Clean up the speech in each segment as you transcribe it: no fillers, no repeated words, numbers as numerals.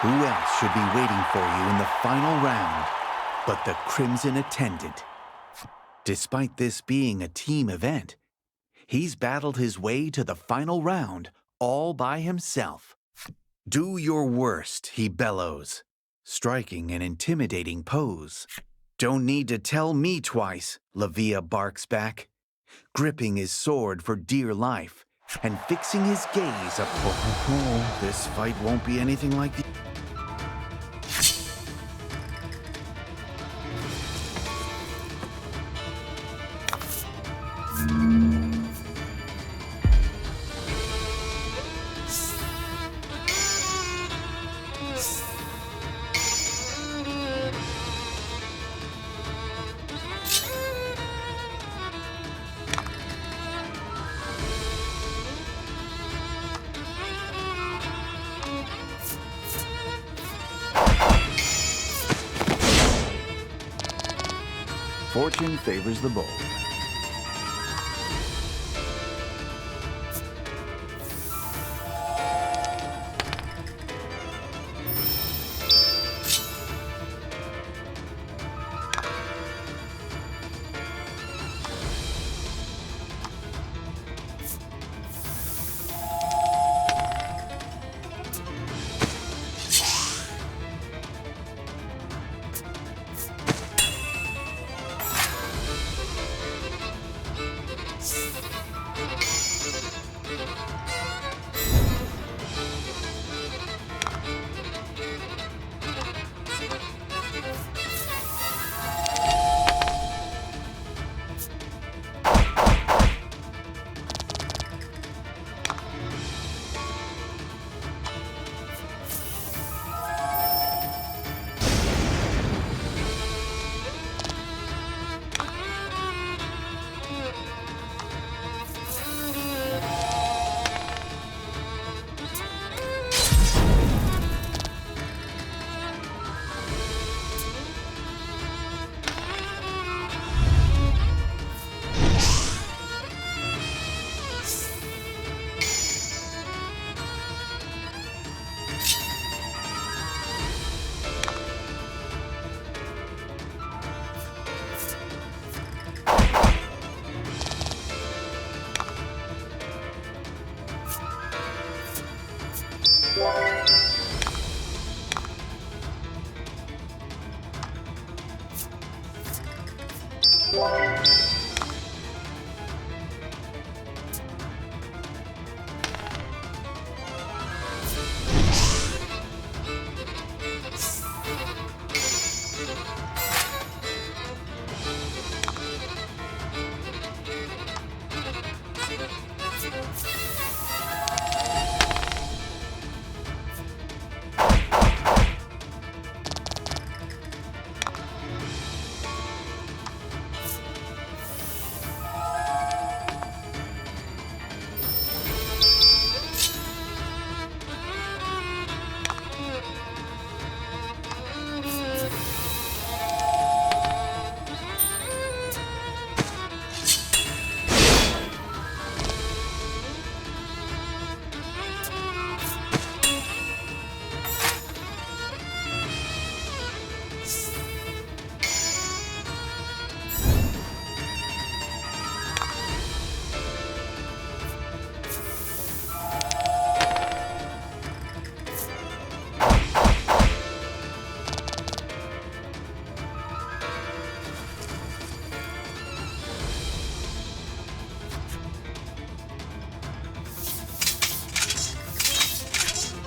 Who else should be waiting for you in the final round but the Crimson Attendant? Despite this being a team event, he's battled his way to the final round all by himself. Do your worst, he bellows, striking an intimidating pose. Don't need to tell me twice, Lavia barks back, gripping his sword for dear life and fixing his gaze up. This fight won't be anything like the... Fortune favors the bold.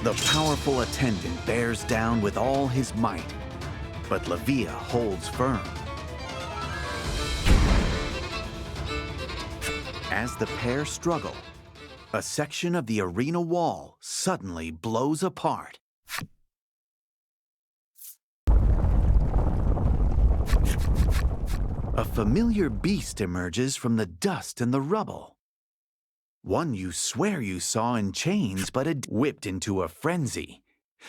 The powerful attendant bears down with all his might, but Lavia holds firm. As the pair struggle, a section of the arena wall suddenly blows apart. A familiar beast emerges from the dust and the rubble. One you swear you saw in chains but had whipped into a frenzy.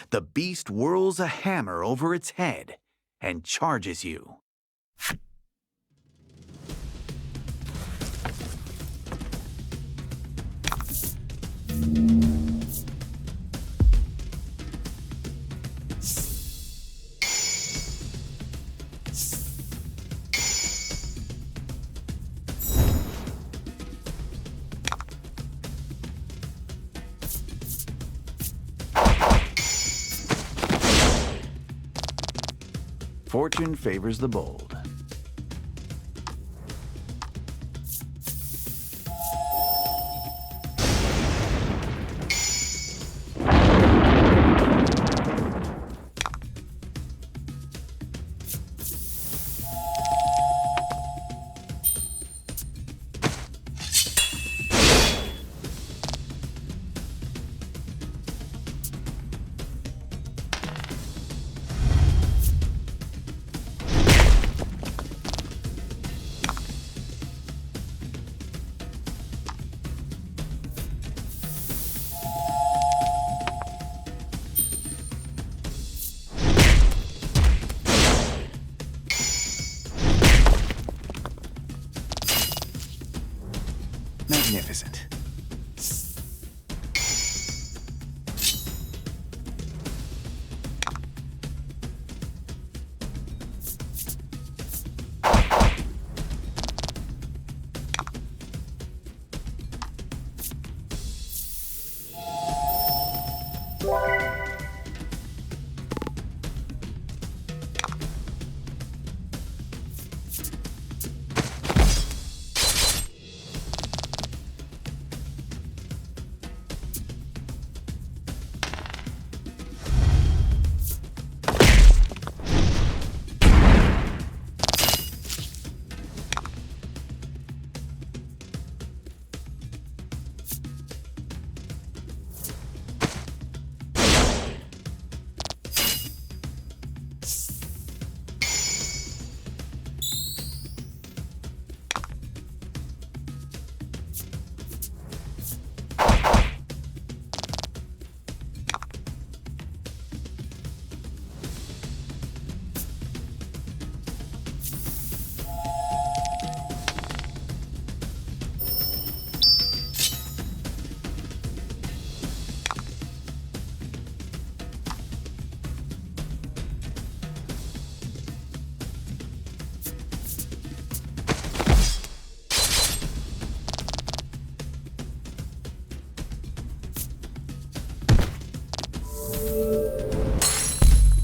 The beast whirls a hammer over its head and charges you. Fortune favors the bold. Magnificent.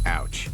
Ouch.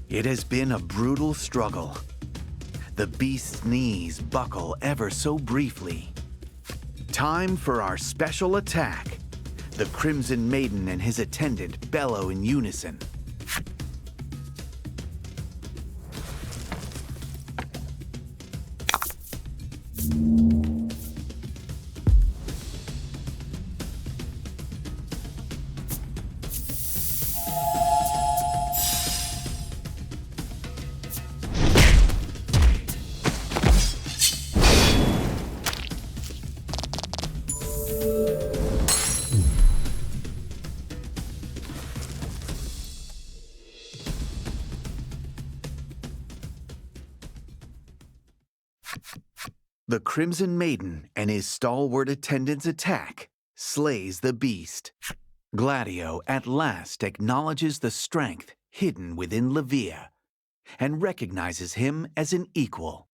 It has been a brutal struggle. The beast's knees buckle ever so briefly. Time for our special attack. The Crimson Maiden and his attendant bellow in unison. The Crimson Maiden and his stalwart attendant's attack slays the beast. Gladio at last acknowledges the strength hidden within Levia and recognizes him as an equal.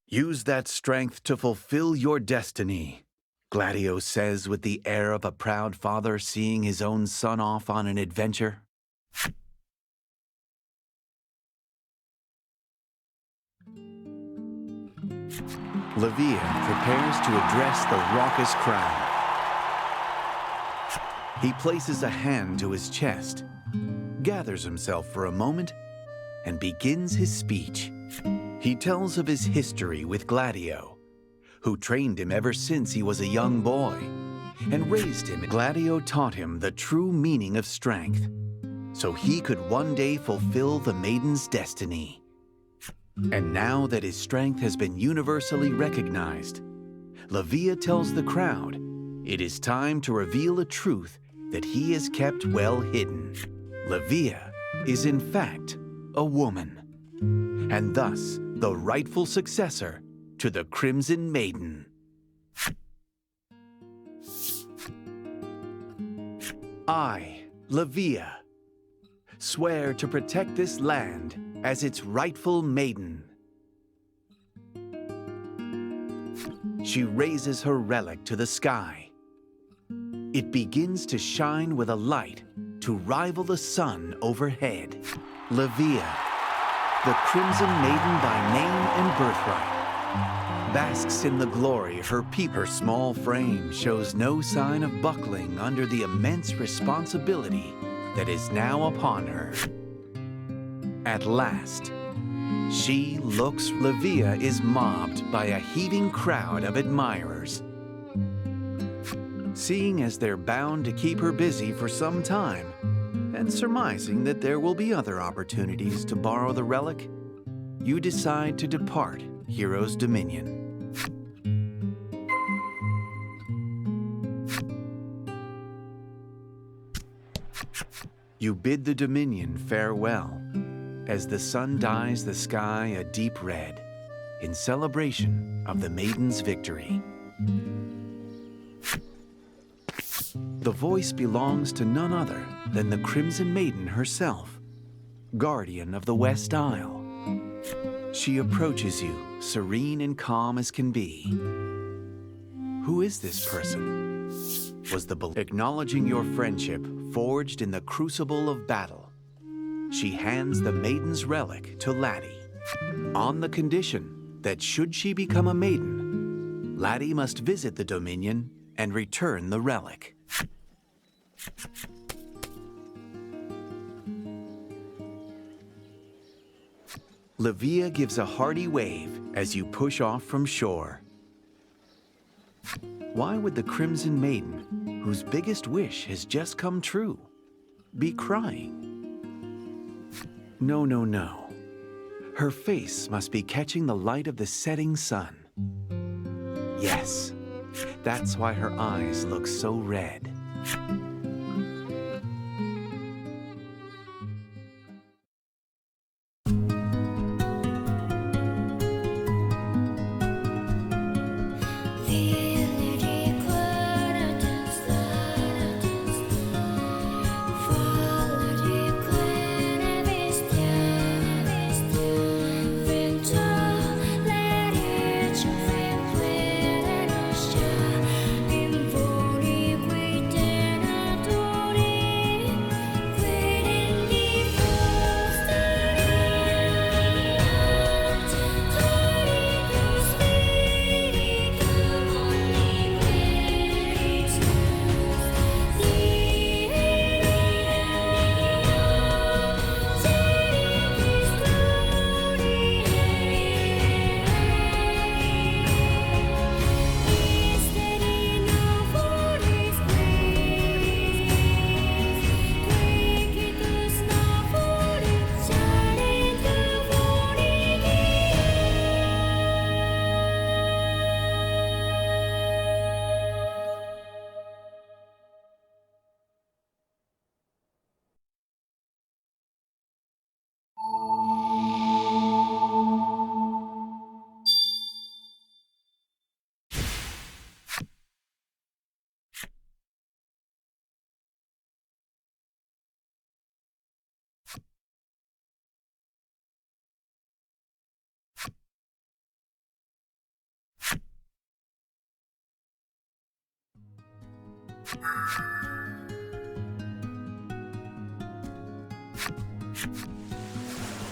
Use that strength to fulfill your destiny, Gladio says with the air of a proud father seeing his own son off on an adventure. Levia prepares to address the raucous crowd. He places a hand to his chest, gathers himself for a moment, and begins his speech. He tells of his history with Gladio, who trained him ever since he was a young boy, and raised him. Gladio taught him the true meaning of strength, so he could one day fulfill the Maiden's destiny. And now that his strength has been universally recognized, Levia tells the crowd it is time to reveal a truth that he has kept well hidden. Levia is in fact a woman, and thus the rightful successor to the Crimson Maiden. I, Levia, swear to protect this land as its rightful maiden. She raises her relic to the sky. It begins to shine with a light to rival the sun overhead. Levia, the Crimson Maiden by name and birthright, basks in the glory of her people. Her small frame shows no sign of buckling under the immense responsibility that is now upon her. At last, she looks. Levia is mobbed by a heaving crowd of admirers. Seeing as they're bound to keep her busy for some time, and surmising that there will be other opportunities to borrow the relic, you decide to depart Hero's Dominion. You bid the Dominion farewell as the sun dyes the sky a deep red in celebration of the Maiden's victory. The voice belongs to none other than the Crimson Maiden herself, guardian of the West Isle. She approaches you, serene and calm as can be. Who is this person? Was the belief. Acknowledging your friendship forged in the crucible of battle, she hands the Maiden's relic to Laddie, on the condition that should she become a maiden, Laddie must visit the Dominion and return the relic. Levia gives a hearty wave as you push off from shore. Why would the Crimson Maiden, whose biggest wish has just come true, be crying? No, no, no. Her face must be catching the light of the setting sun. Yes, that's why her eyes look so red.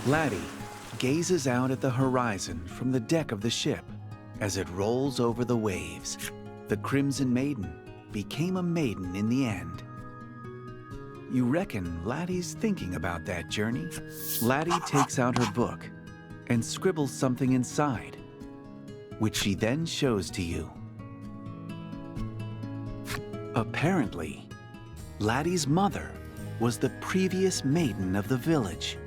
Laddie gazes out at the horizon from the deck of the ship as it rolls over the waves. The Crimson Maiden became a maiden in the end. You reckon Laddie's thinking about that journey? Laddie takes out her book and scribbles something inside, which she then shows to you. Apparently, Laddie's mother was the previous maiden of the village.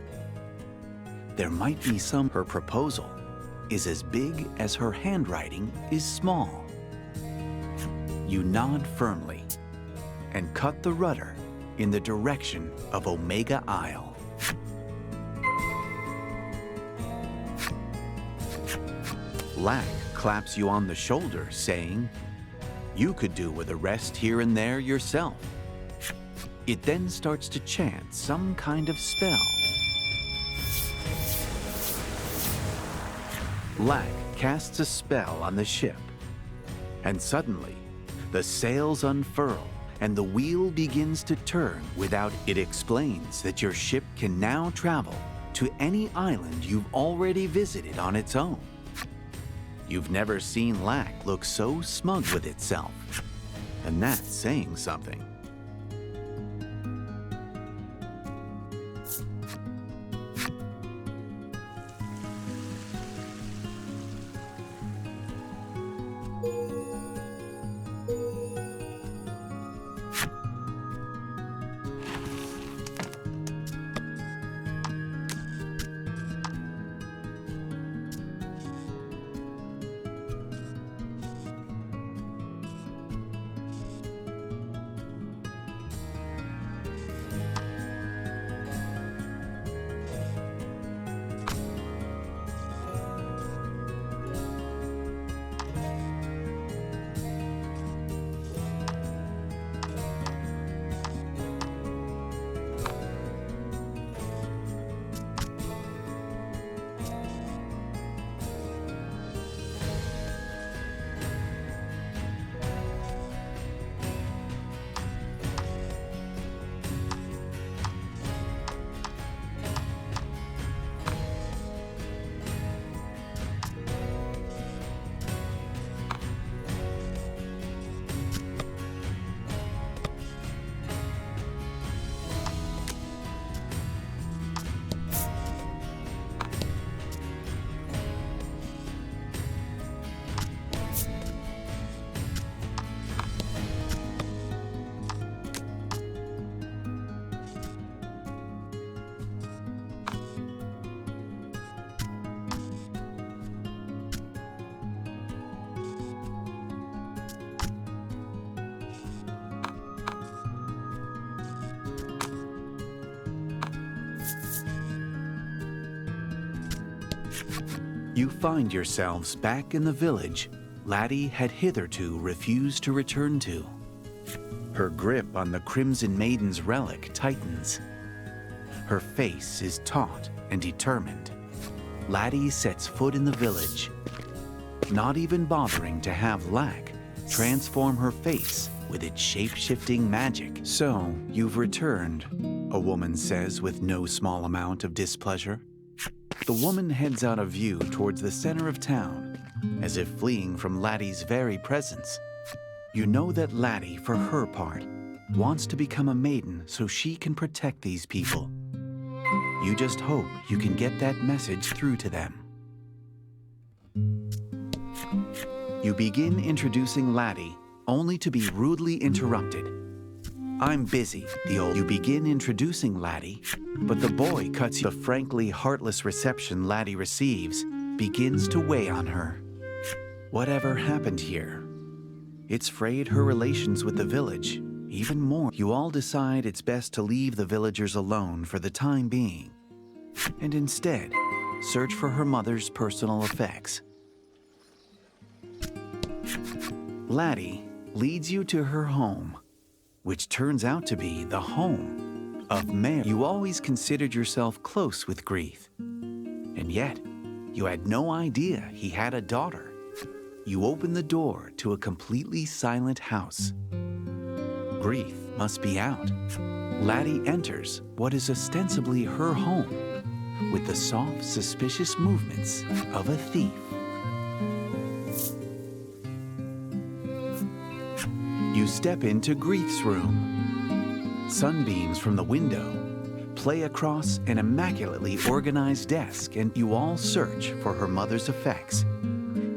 there might be some. Her proposal is as big as her handwriting is small. You nod firmly and cut the rudder in the direction of Omega Isle. Lack claps you on the shoulder, saying, "You could do with a rest here and there yourself." It then starts to chant some kind of spell. Lack casts a spell on the ship, and suddenly the sails unfurl and the wheel begins to turn without. It explains that your ship can now travel to any island you've already visited on its own. You've never seen Lack look so smug with itself, and that's saying something. You find yourselves back in the village Laddie had hitherto refused to return to. Her grip on the Crimson Maiden's relic tightens. Her face is taut and determined. Laddie sets foot in the village, not even bothering to have Lack transform her face with its shape-shifting magic. "So, you've returned," a woman says with no small amount of displeasure. The woman heads out of view towards the center of town, as if fleeing from Laddie's very presence. You know that Laddie, for her part, wants to become a maiden so she can protect these people. You just hope you can get that message through to them. You begin introducing Laddie, only to be rudely interrupted. "I'm busy," You begin introducing Laddie, but the boy cuts you. The frankly heartless reception Laddie receives begins to weigh on her. Whatever happened here? It's frayed her relations with the village even more. You all decide it's best to leave the villagers alone for the time being, and instead search for her mother's personal effects. Laddie leads you to her home, which turns out to be the home of Mayor. You always considered yourself close with Grief, and yet you had no idea he had a daughter. You open the door to a completely silent house. Grief must be out. Laddie enters what is ostensibly her home with the soft, suspicious movements of a thief. You step into Grief's room. Sunbeams from the window play across an immaculately organized desk, and you all search for her mother's effects,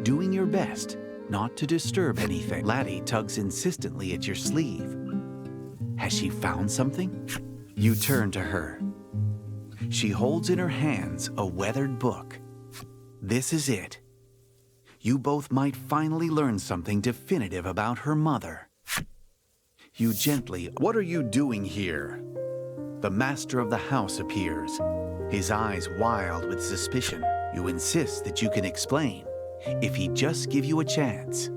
doing your best not to disturb anything. Laddie tugs insistently at your sleeve. Has she found something? You turn to her. She holds in her hands a weathered book. This is it. You both might finally learn something definitive about her mother. You gently, "What are you doing here?" The master of the house appears, his eyes wild with suspicion. You insist that you can explain, if he'd just give you a chance.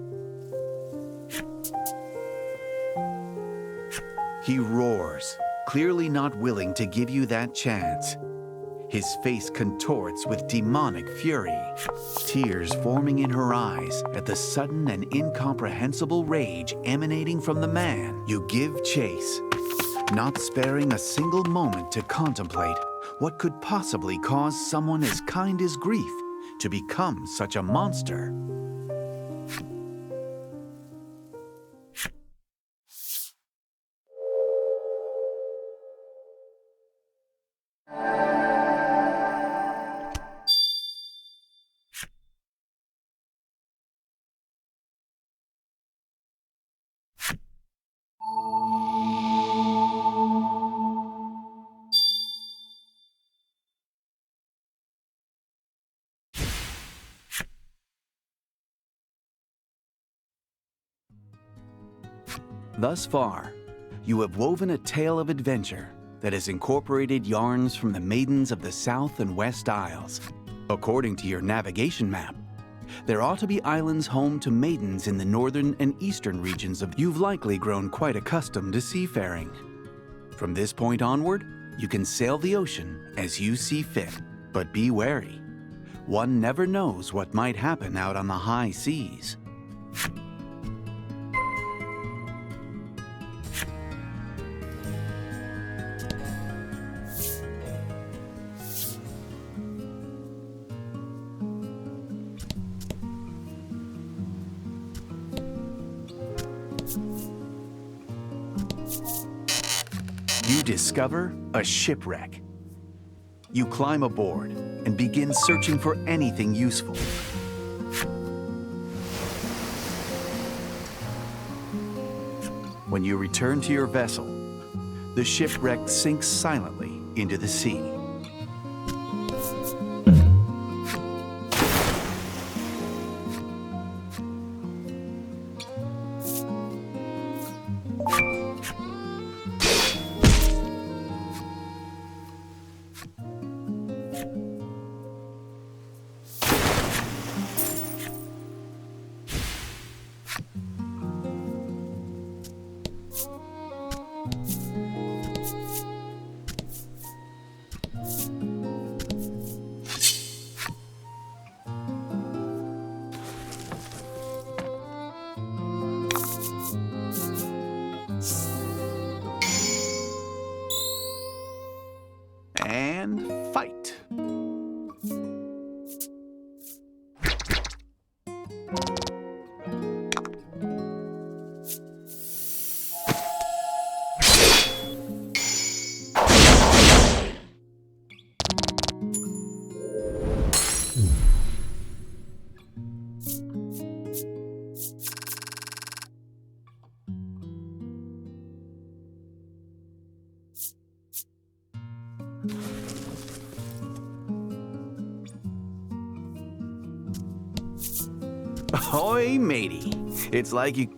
He roars, clearly not willing to give you that chance. His face contorts with demonic fury, tears forming in her eyes at the sudden and incomprehensible rage emanating from the man. You give chase, not sparing a single moment to contemplate what could possibly cause someone as kind as Grief to become such a monster. Thus far, you have woven a tale of adventure that has incorporated yarns from the maidens of the South and West Isles. According to your navigation map, there ought to be islands home to maidens in the northern and eastern regions of. You've likely grown quite accustomed to seafaring. From this point onward, you can sail the ocean as you see fit, but be wary. One never knows what might happen out on the high seas. You discover a shipwreck. You climb aboard and begin searching for anything useful. When you return to your vessel, the shipwreck sinks silently into the sea. And fight. Ahoy, matey. It's like you...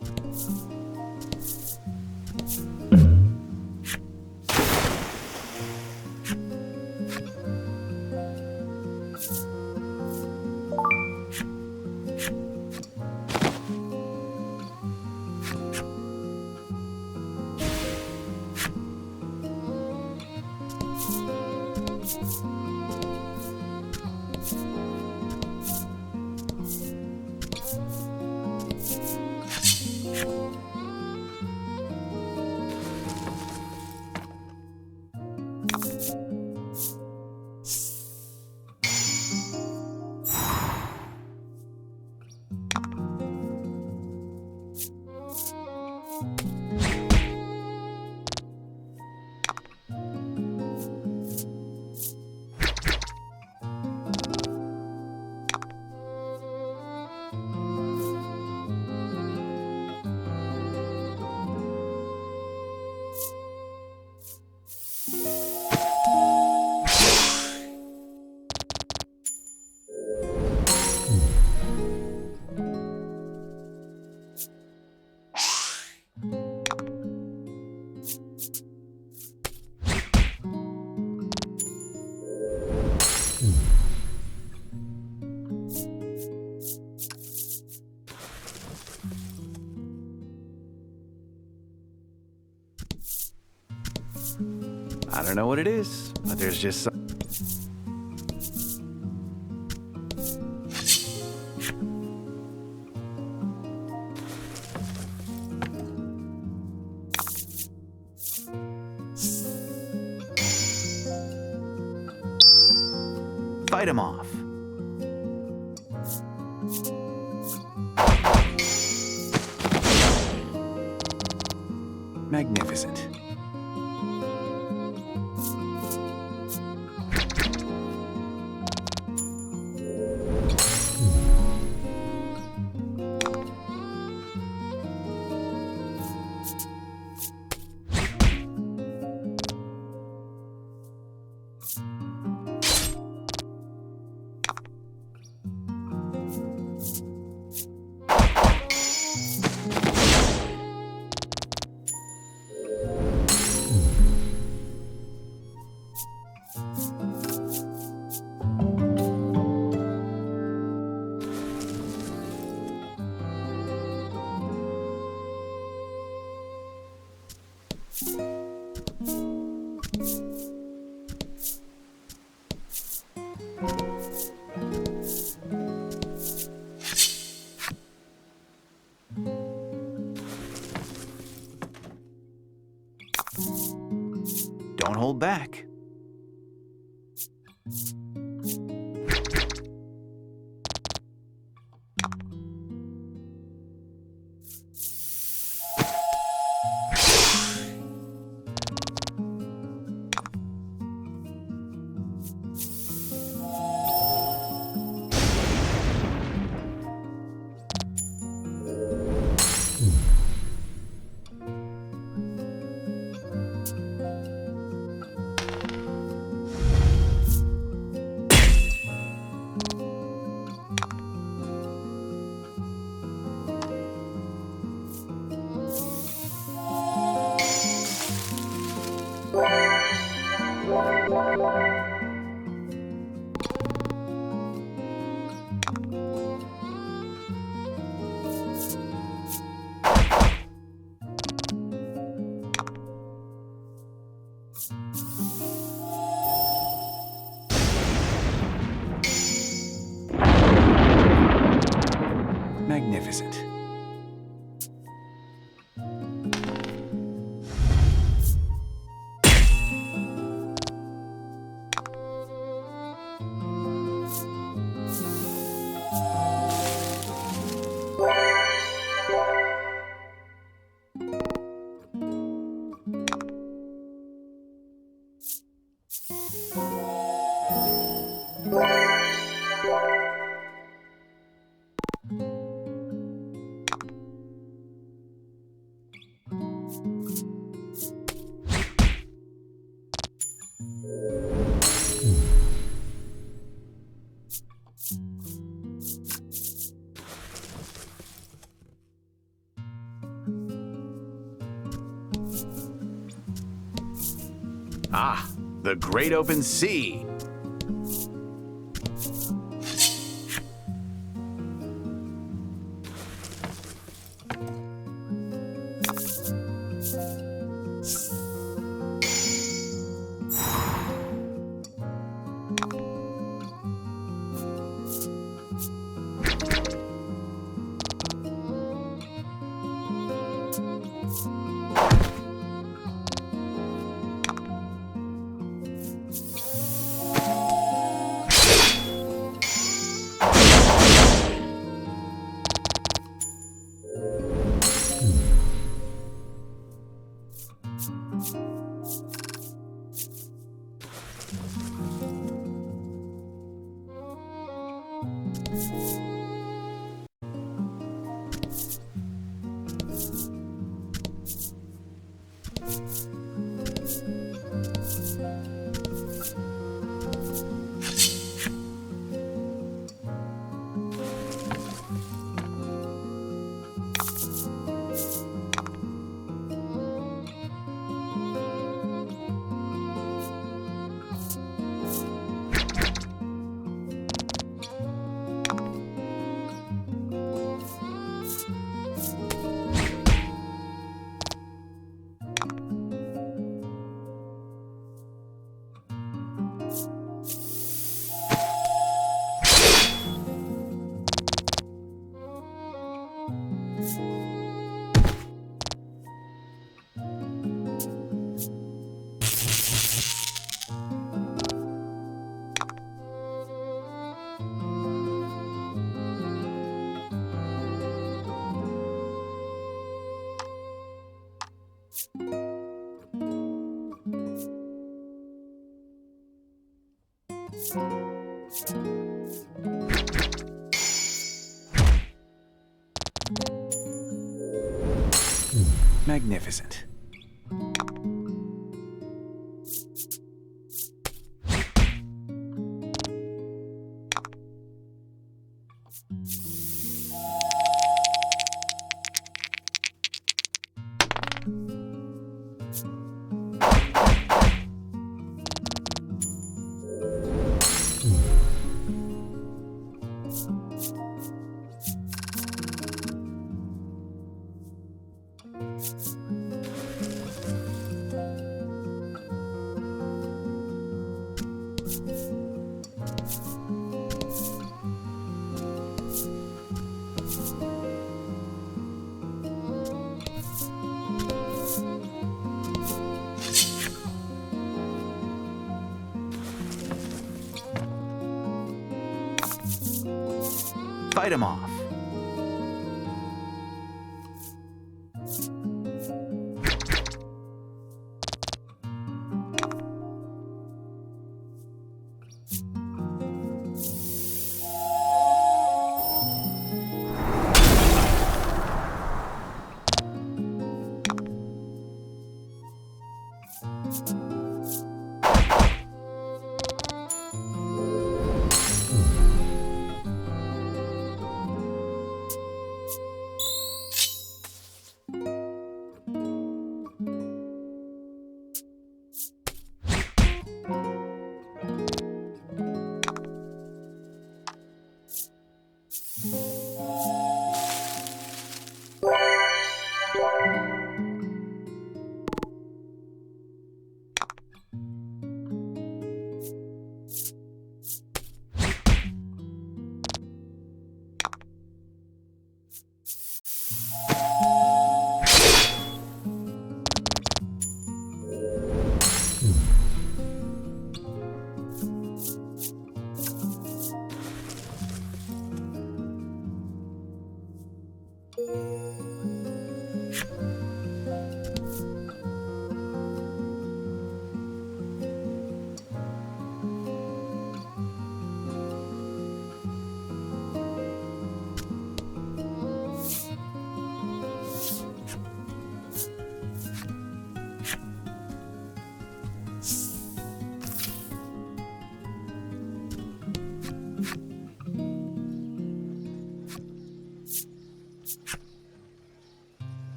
I don't know what it is, but there's just some... Fight him off. Magnificent. Don't hold back. Magnificent. Ah, the great open sea. Magnificent. Fight him off.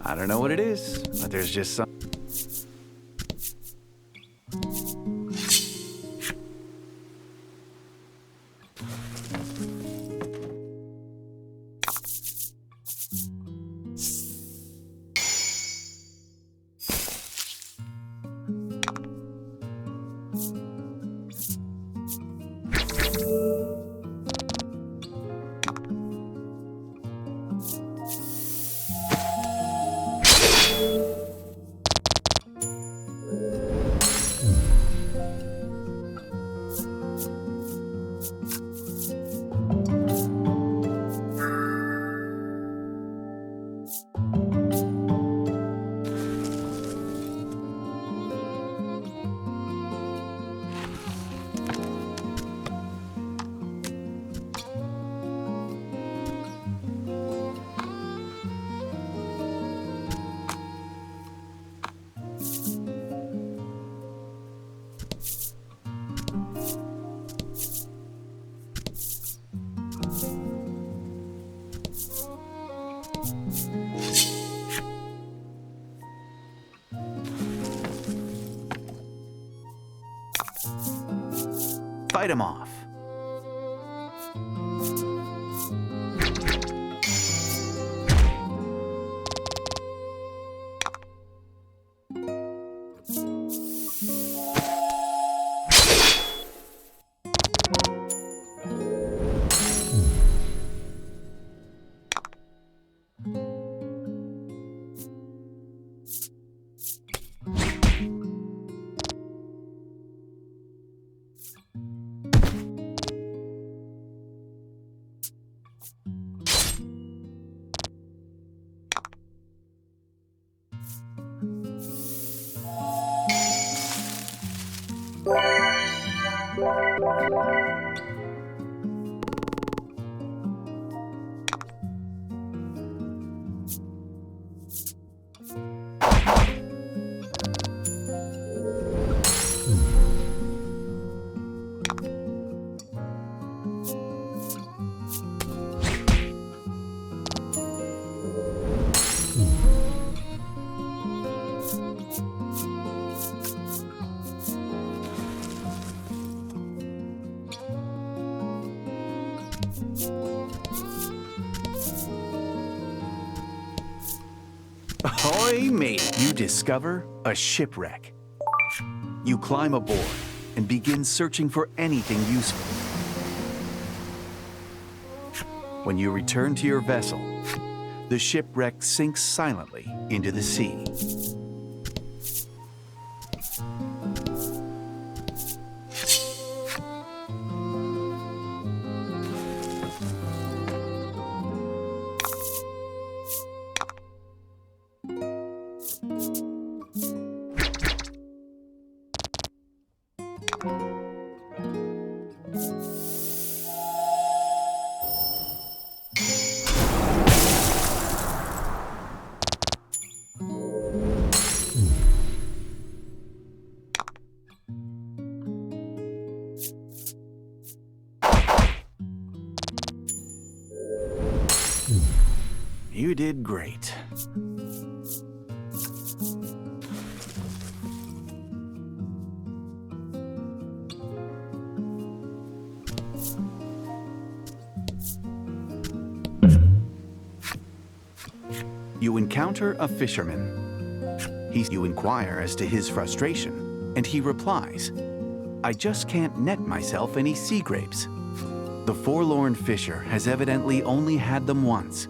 I don't know what it is, but there's just some... fight him off. Ahoy, Maiden! You discover a shipwreck. You climb aboard and begin searching for anything useful. When you return to your vessel, the shipwreck sinks silently into the sea. You did great. You encounter a fisherman. You inquire as to his frustration, and he replies, "I just can't net myself any sea grapes." The forlorn fisher has evidently only had them once,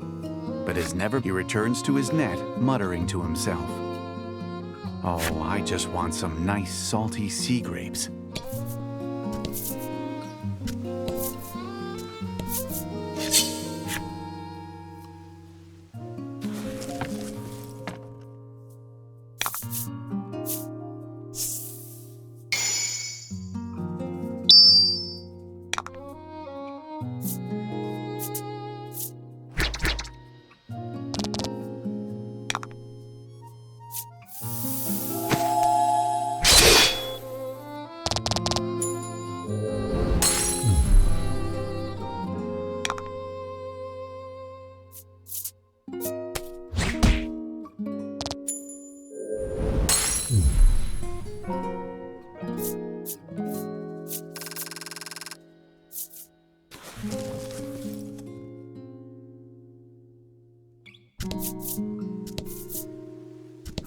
but has never. He returns to his net, muttering to himself, "Oh, I just want some nice salty sea grapes."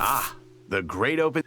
Ah, the great open...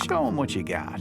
Show him what you got.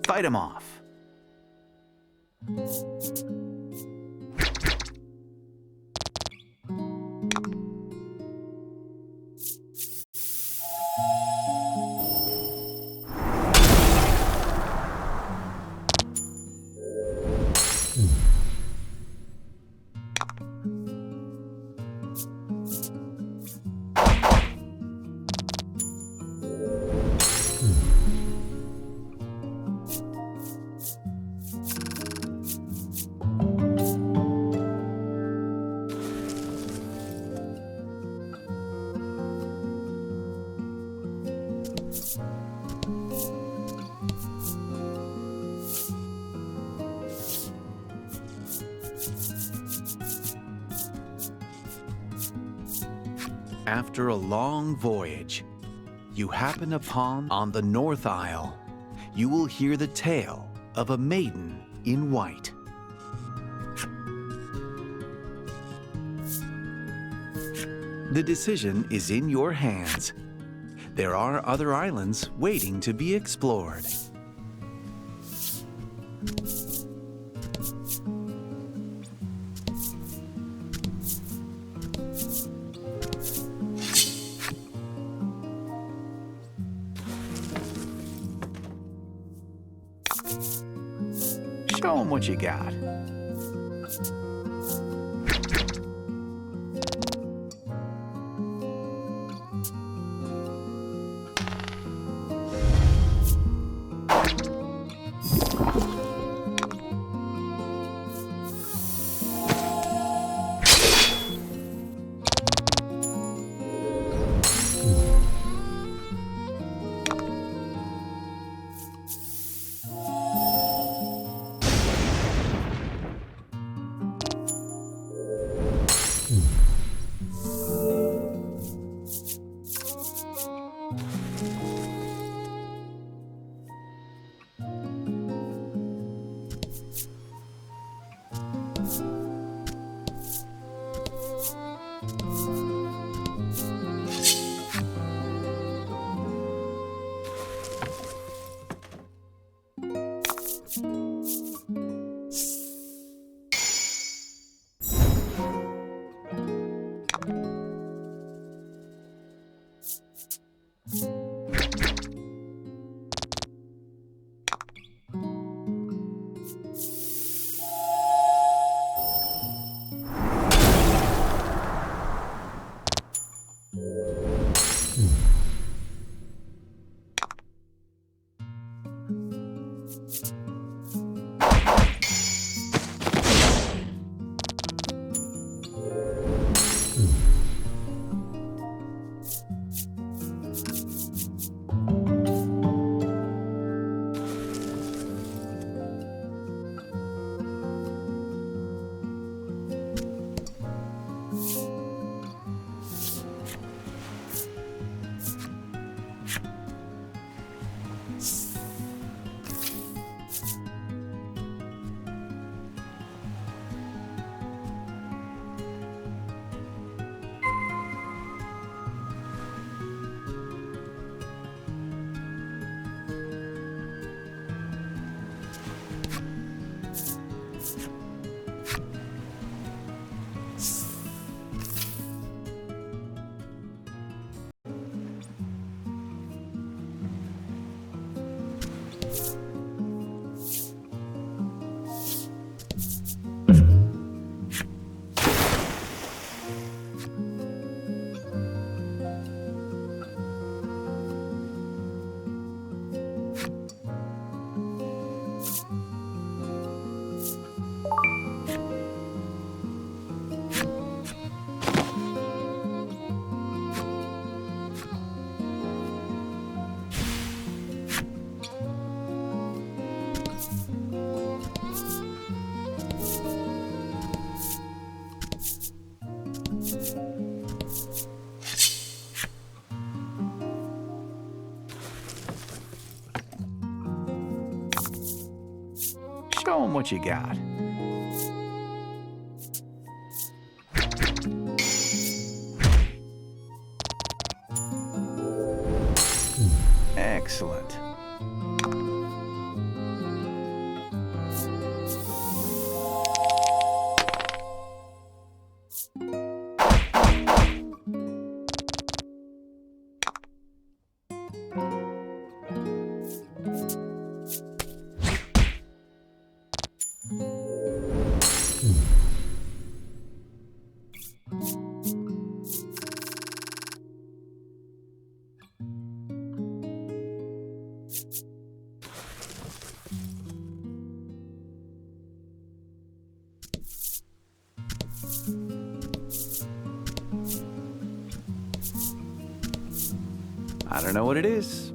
Fight him off. After a long voyage, you happen upon on the North Isle. You will hear the tale of a maiden in white. The decision is in your hands. There are other islands waiting to be explored. Show 'em what you got. 'em what you got. Excellent. I don't know what it is.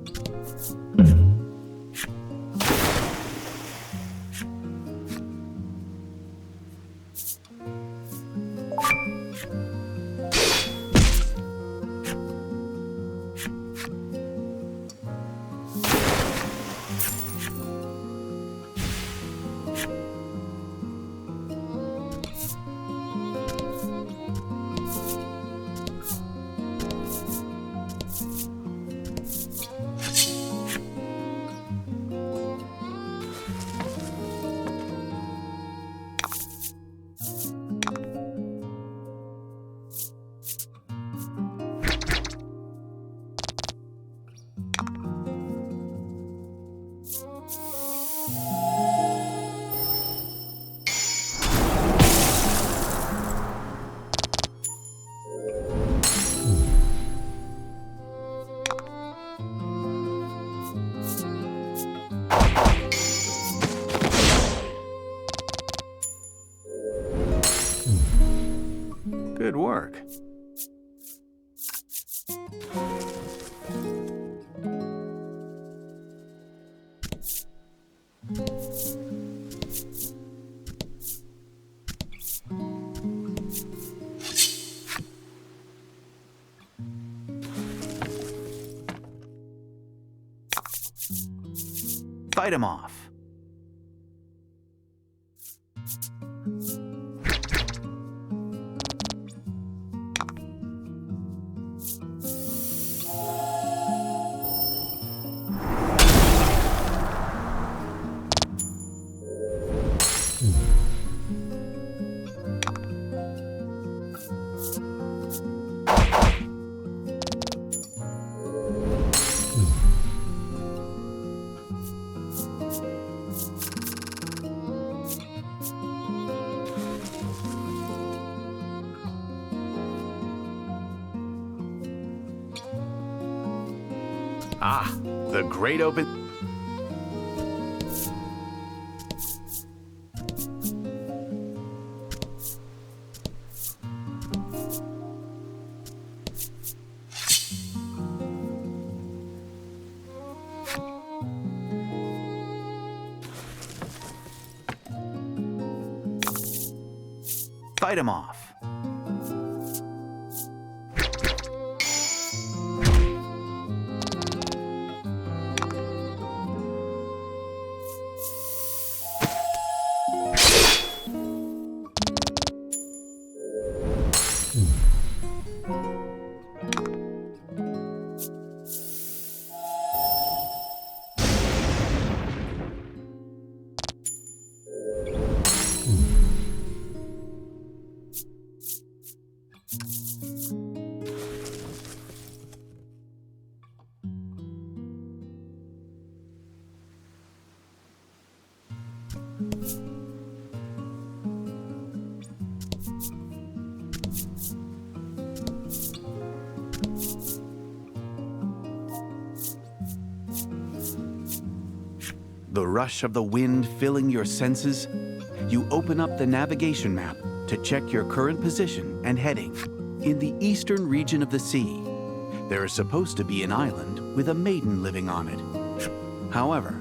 Good work. Fight him off. Ah, the great open... Fight him off. The rush of the wind filling your senses, you open up the navigation map to check your current position and heading. In the eastern region of the sea, there is supposed to be an island with a maiden living on it. However,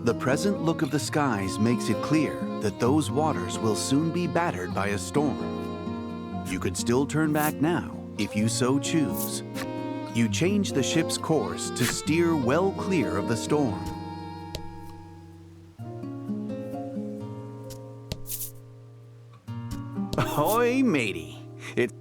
the present look of the skies makes it clear that those waters will soon be battered by a storm. You could still turn back now if you so choose. You change the ship's course to steer well clear of the storm. Ahoy, matey. It.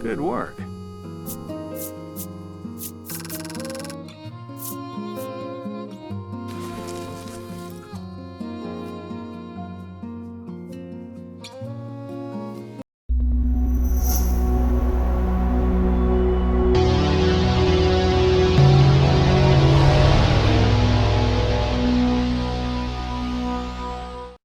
Good work.